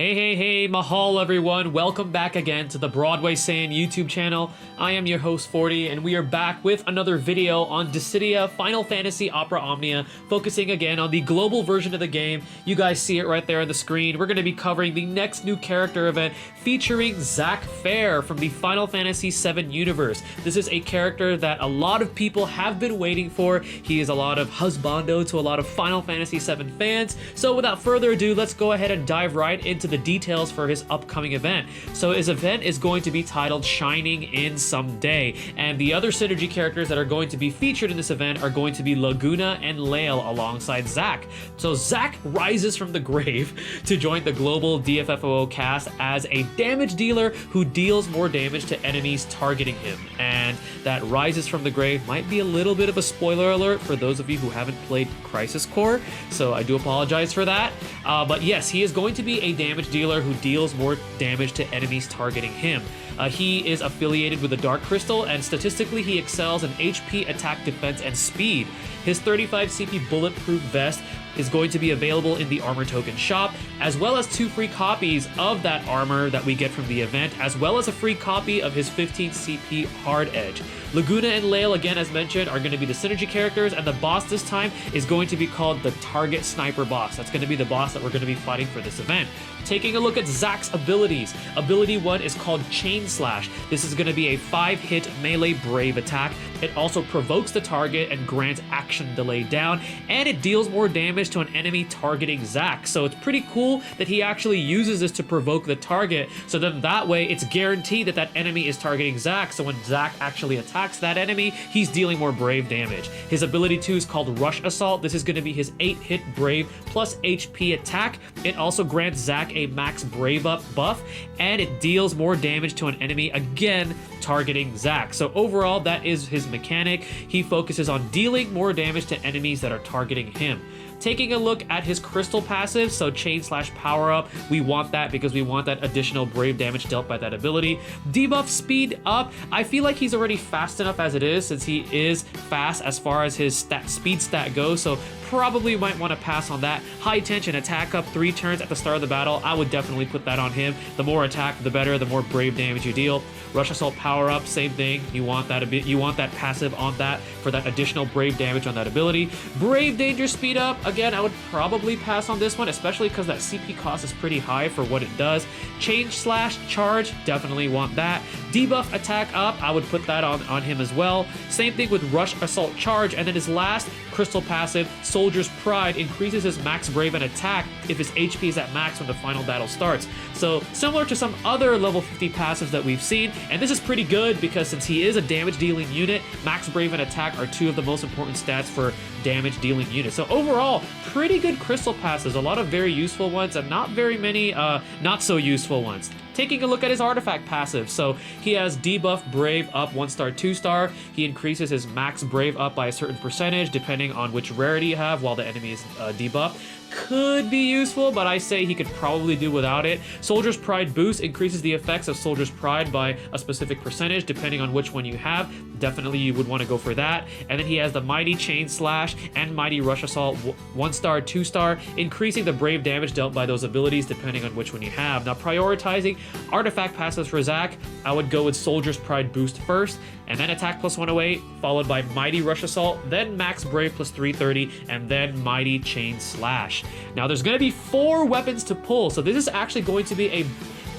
Hey, mahal everyone. Welcome back again to the Broadway Saiyan YouTube channel. I am your host 40 and we are back with another video on Dissidia Final Fantasy Opera Omnia, focusing again on the global version of the game. You guys see it right there on the screen. We're going to be covering the next new character event featuring Zack Fair from the Final Fantasy VII universe. This is a character that a lot of people have been waiting for. He is a lot of husbando to a lot of Final Fantasy VII fans. So without further ado, let's go ahead and dive right into the details for his upcoming event. So his event is going to be titled Shining in Someday, and the other synergy characters that are going to be featured in this event are going to be Laguna and Lael alongside Zack. So Zack rises from the grave to join the global DFFOO cast as a damage dealer who deals more damage to enemies targeting him. And that rises from the grave might be a little bit of a spoiler alert for those of you who haven't played Crisis Core, so I do apologize for that. But yes, he is going to be a damage dealer who deals more damage to enemies targeting him. He is affiliated with the Dark Crystal, and statistically he excels in HP, attack, defense, and speed. His 35 CP bulletproof vest is going to be available in the armor token shop, as well as 2 free copies of that armor that we get from the event, as well as a free copy of his 15 CP hard edge. Laguna and Lael, again as mentioned, are going to be the synergy characters, and the boss this time is going to be called the Target Sniper boss. That's going to be the boss that we're going to be fighting for this event. Taking a look at Zack's abilities. Ability 1 is called Chain Slash. This is going to be a 5-hit melee brave attack. It also provokes the target and grants action delay down, and it deals more damage to an enemy targeting Zack. So it's pretty cool that he actually uses this to provoke the target, so then that way it's guaranteed that that enemy is targeting Zack, so when Zack actually attacks that enemy, he's dealing more brave damage. His ability 2 is called Rush Assault. This is going to be his 8-hit brave plus HP attack. It also grants Zack a max brave up buff, and it deals more damage to an enemy, again targeting Zack. So overall, that is his mechanic. He focuses on dealing more damage to enemies that are targeting him. Taking a look at his crystal passive, so Chain Slash power up, we want that because we want that additional brave damage dealt by that ability. Debuff speed up, I feel like he's already fast enough as it is, since he is fast as far as his speed stat goes, so probably might want to pass on that. High tension attack up 3 turns at the start of the battle, I would definitely put that on him. The more attack, the better, the more brave damage you deal. Rush Assault power up, same thing. You want that passive on that for that additional brave damage on that ability. Brave Danger speed up, again, I would probably pass on this one, especially because that CP cost is pretty high for what it does. Chain Slash charge, definitely want that. Debuff attack up, I would put that on him as well. Same thing with Rush Assault charge, and then his last crystal passive, Soldier's Pride, increases his max brave and attack if his HP is at max when the final battle starts. So similar to some other level 50 passives that we've seen, and this is pretty good because since he is a damage dealing unit, max brave and attack are 2 of the most important stats for damage dealing units. So overall, pretty good crystal passives, a lot of very useful ones and not very many not so useful ones. Taking a look at his artifact passive, so he has debuff brave up 1-star 2-star. He increases his max brave up by a certain percentage depending on which rarity you have while the enemy is debuffed. Could be useful, but I say he could probably do without it. Soldier's Pride boost increases the effects of Soldier's Pride by a specific percentage depending on which one you have. Definitely you would want to go for that. And then he has the Mighty Chain Slash and Mighty Rush Assault 1-star 2-star, increasing the brave damage dealt by those abilities depending on which one you have. Now prioritizing artifact passives for Zack, I would go with Soldier's Pride boost first, and then attack plus 108, followed by Mighty Rush Assault, then max brave plus 330, and then Mighty Chain Slash. Now there's going to be 4 weapons to pull, so this is actually going to be a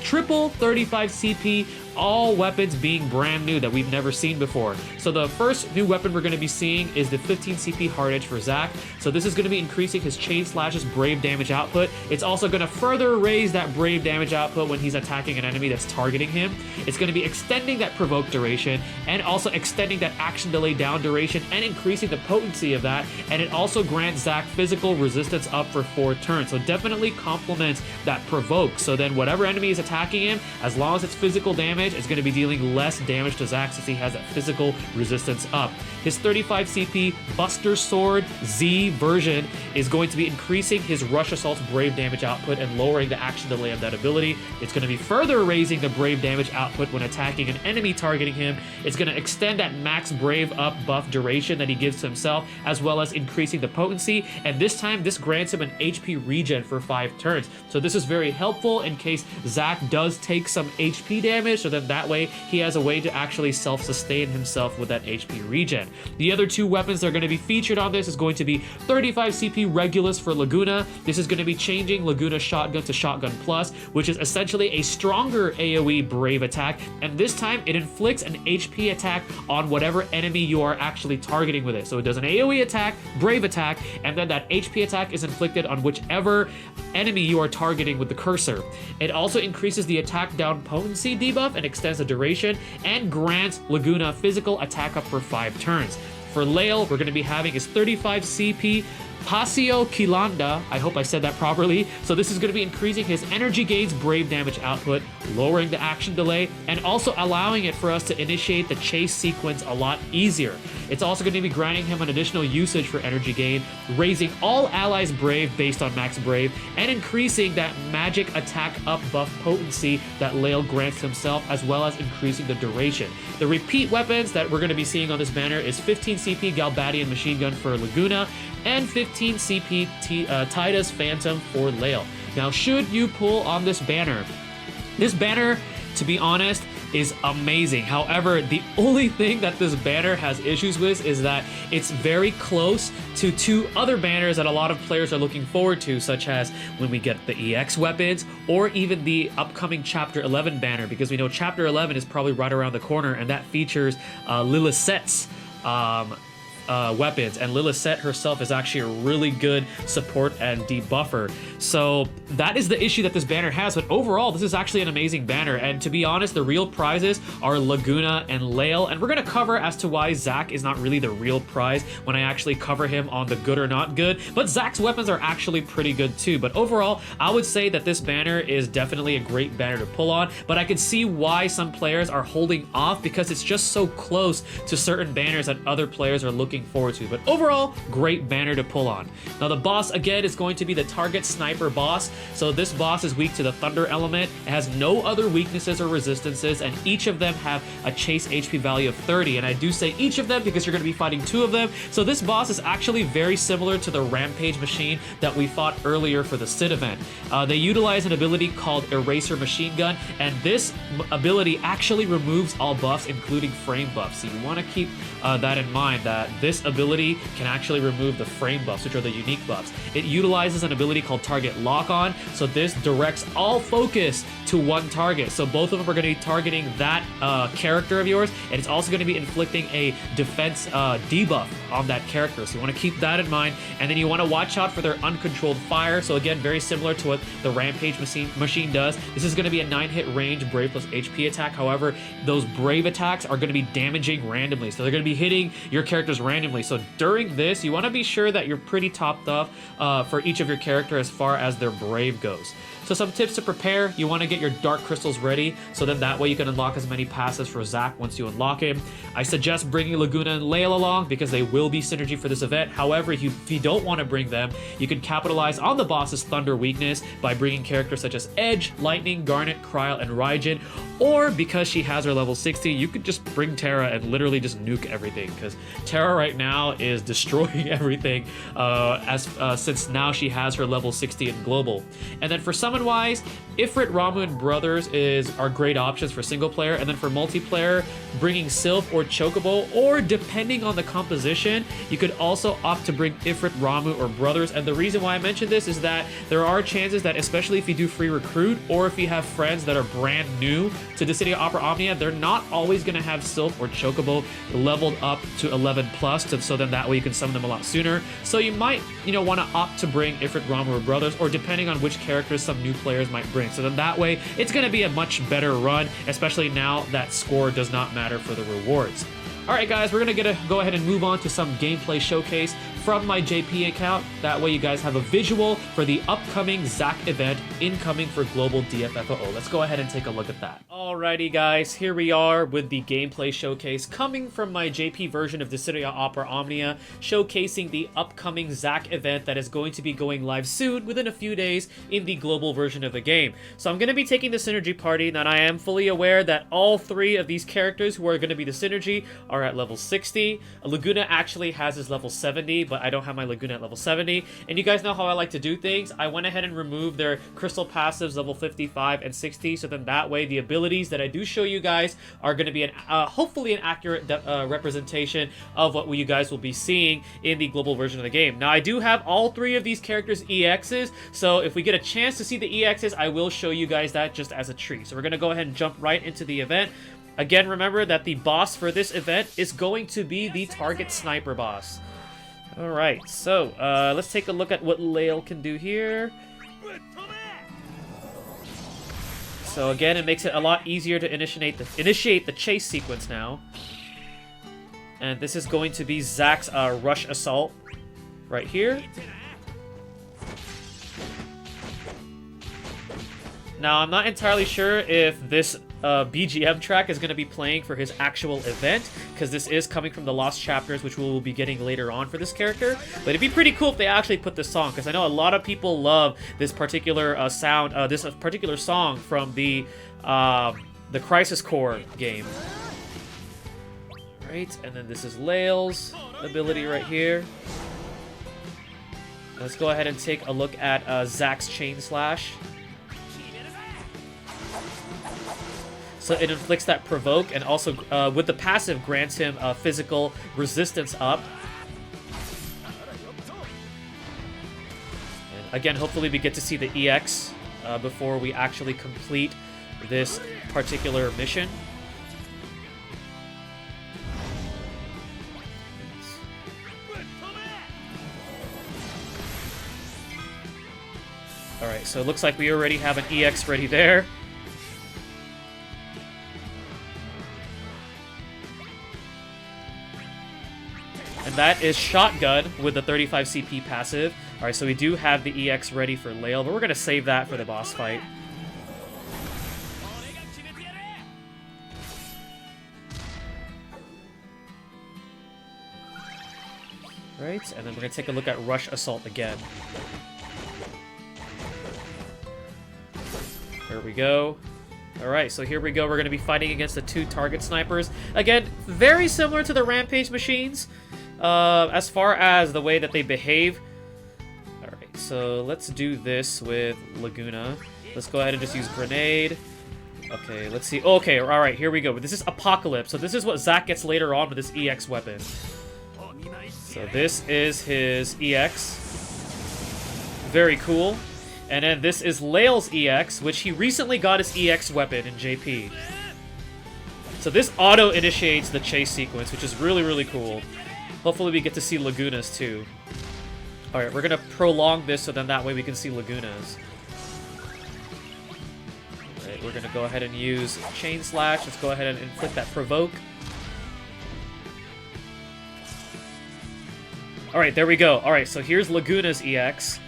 triple 35 CP, all weapons being brand new that we've never seen before. So the first new weapon we're going to be seeing is the 15 CP hard edge for Zack. So this is going to be increasing his Chain Slash's brave damage output. It's also going to further raise that brave damage output when he's attacking an enemy that's targeting him. It's going to be extending that provoke duration and also extending that action delay down duration and increasing the potency of that. And it also grants Zack physical resistance up for 4 turns. So definitely complements that provoke. So then whatever enemy is attacking him, as long as it's physical damage, damage is going to be dealing less damage to Zack since he has that physical resistance up. His 35 CP Buster Sword Z version is going to be increasing his Rush Assault's Brave damage output and lowering the action delay of that ability. It's going to be further raising the Brave damage output when attacking an enemy targeting him. It's going to extend that max Brave up buff duration that he gives to himself, as well as increasing the potency, and this time this grants him an HP regen for 5 turns. So this is very helpful in case Zack does take some HP damage, so then that way he has a way to actually self-sustain himself with that HP regen. The other 2 weapons that are going to be featured on this is going to be 35 CP Regulus for Laguna. This is going to be changing Laguna's shotgun to Shotgun Plus, which is essentially a stronger AoE Brave attack, and this time it inflicts an HP attack on whatever enemy you are actually targeting with it. So it does an AoE attack, Brave attack, and then that HP attack is inflicted on whichever enemy you are targeting with the cursor. It also increases the attack down potency debuff and extends the duration, and grants Laguna physical attack up for 5 turns. For Lael, we're going to be having his 35 CP Paseo Quilanda, I hope I said that properly. So this is going to be increasing his energy gains Brave damage output, lowering the action delay, and also allowing it for us to initiate the chase sequence a lot easier. It's also going to be granting him an additional usage for energy gain, raising all allies Brave based on max Brave, and increasing that magic attack up buff potency that Lael grants himself, as well as increasing the duration. The repeat weapons that we're going to be seeing on this banner is 15 CP Galbadian Machine Gun for Laguna, and 15 CP Titus Phantom for Lael. Now, should you pull on this banner, to be honest, is amazing. However, the only thing that this banner has issues with is that it's very close to 2 other banners that a lot of players are looking forward to, such as when we get the EX weapons, or even the upcoming Chapter 11 banner, because we know Chapter 11 is probably right around the corner, and that features Lilith's weapons, and Lilith herself is actually a really good support and debuffer. So that is the issue that this banner has, but overall this is actually an amazing banner, and to be honest, the real prizes are Laguna and Lael, and we're going to cover as to why Zack is not really the real prize when I actually cover him on the good or not good, but Zack's weapons are actually pretty good too. But overall, I would say that this banner is definitely a great banner to pull on, but I could see why some players are holding off, because it's just so close to certain banners that other players are looking forward to. But overall, great banner to pull on. Now the boss again is going to be the Target Sniper boss. So this boss is weak to the Thunder element. It has no other weaknesses or resistances, and each of them have a chase HP value of 30. And I do say each of them because you're going to be fighting 2 of them. So this boss is actually very similar to the Rampage machine that we fought earlier for the Sid event. They utilize an ability called Eraser Machine Gun, and this ability actually removes all buffs, including frame buffs. So you want to keep that in mind, that this ability can actually remove the frame buffs, which are the unique buffs. It utilizes an ability called Target Lock On, so this directs all focus to one target. So both of them are going to be targeting that character of yours, and it's also going to be inflicting a defense debuff on that character. So you want to keep that in mind, and then you want to watch out for their uncontrolled fire. So again, very similar to what the Rampage machine does. This is going to be a 9-hit range Brave plus HP attack. However, those Brave attacks are going to be damaging randomly, so they're going to be hitting your characters randomly. So during this, you want to be sure that you're pretty topped up for each of your character as far as their Brave goes. So some tips to prepare: you want to get your Dark Crystals ready, so then that way you can unlock as many passes for Zack once you unlock him. I suggest bringing Laguna and Lael along because they will be synergy for this event. However, if you don't want to bring them, you can capitalize on the boss's Thunder weakness by bringing characters such as Edge, Lightning, Garnet, Kryl, and Raijin, or because she has her level 60, you could just bring Terra and literally just nuke everything, because Terra right now is destroying everything since now she has her level 60 in Global. And then for summon wise, Ifrit, Ramu, and Brothers are great options for single player, and then for multiplayer, bringing Sylph or Chocobo, or depending on the composition, you could also opt to bring Ifrit, Ramu, or Brothers. And the reason why I mention this is that there are chances that, especially if you do free recruit, or if you have friends that are brand new to Dissidia Opera Omnia, they're not always going to have Sylph or Chocobo leveled up to 11 plus, so then that way you can summon them a lot sooner. So you might, want to opt to bring Ifrit, Ramu, or Brothers, or depending on which characters some new players might bring. So then that way, it's going to be a much better run, especially now that score does not matter for the rewards. Alright guys, we're gonna go ahead and move on to some gameplay showcase from my JP account. That way you guys have a visual for the upcoming ZACK event incoming for Global DFFOO. Let's go ahead and take a look at that. Alrighty guys, here we are with the gameplay showcase coming from my JP version of Dissidia Opera Omnia, showcasing the upcoming ZACK event that is going to be going live soon, within a few days, in the global version of the game. So I'm going to be taking the Synergy party, and I am fully aware that all three of these characters who are going to be the Synergy are at level 60. Laguna actually has his level 70, but I don't have my Laguna at level 70. And you guys know how I like to do things. I went ahead and removed their crystal passives level 55 and 60, so then that way the abilities that I do show you guys are going to be hopefully an accurate representation of what you guys will be seeing in the global version of the game. Now I do have all three of these characters EXs, so if we get a chance to see the EXs, I will show you guys that just as a treat. So we're going to go ahead and jump right into the event. Again, remember that the boss for this event is going to be the target sniper boss. Alright, so let's take a look at what Lael can do here. So again, it makes it a lot easier to initiate the chase sequence now. And this is going to be Zack's rush assault right here. Now, I'm not entirely sure if this BGM track is going to be playing for his actual event, because this is coming from the Lost Chapters, which we will be getting later on for this character. But it'd be pretty cool if they actually put this song, because I know a lot of people love this particular this particular song from the Crisis Core game. Right, and then this is Lael's ability right here. Let's go ahead and take a look at Zack's Chain Slash. So it inflicts that provoke, and also with the passive grants him physical resistance up. And again, hopefully we get to see the EX before we actually complete this particular mission. Alright, so it looks like we already have an EX ready there. And that is Shotgun with the 35 CP passive. Alright, so we do have the EX ready for Lael, but we're going to save that for the boss fight. Right, and then we're going to take a look at Rush Assault again. There we go. Alright, so here we go. We're going to be fighting against the two target snipers. Again, very similar to the Rampage machines. As far as the way that they behave. Alright, so let's do this with Laguna. Let's go ahead and just use Grenade. Okay, let's see. Okay, alright, here we go. This is Apocalypse. So this is what Zack gets later on with this EX weapon. So this is his EX. Very cool. And then this is Lael's EX, which he recently got his EX weapon in JP. So this auto-initiates the chase sequence, which is really, really cool. Hopefully we get to see Laguna's too. Alright, we're going to prolong this so then that way we can see Laguna's. Alright, we're going to go ahead and use Chain Slash. Let's go ahead and inflict that Provoke. Alright, there we go. Alright, so here's Laguna's EX.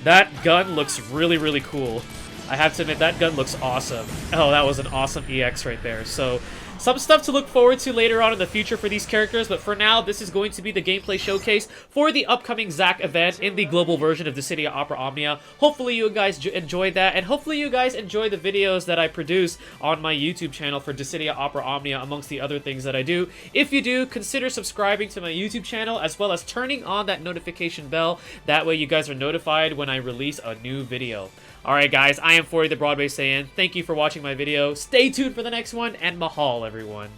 That gun looks really, really cool. I have to admit, that gun looks awesome. Oh, that was an awesome EX right there. So, some stuff to look forward to later on in the future for these characters, but for now, this is going to be the gameplay showcase for the upcoming ZACK event in the global version of Dissidia Opera Omnia. Hopefully you guys enjoyed that, and hopefully you guys enjoy the videos that I produce on my YouTube channel for Dissidia Opera Omnia, amongst the other things that I do. If you do, consider subscribing to my YouTube channel, as well as turning on that notification bell. That way you guys are notified when I release a new video. Alright guys, I am 40 the Broadway Saiyan. Thank you for watching my video. Stay tuned for the next one, and mahal everyone.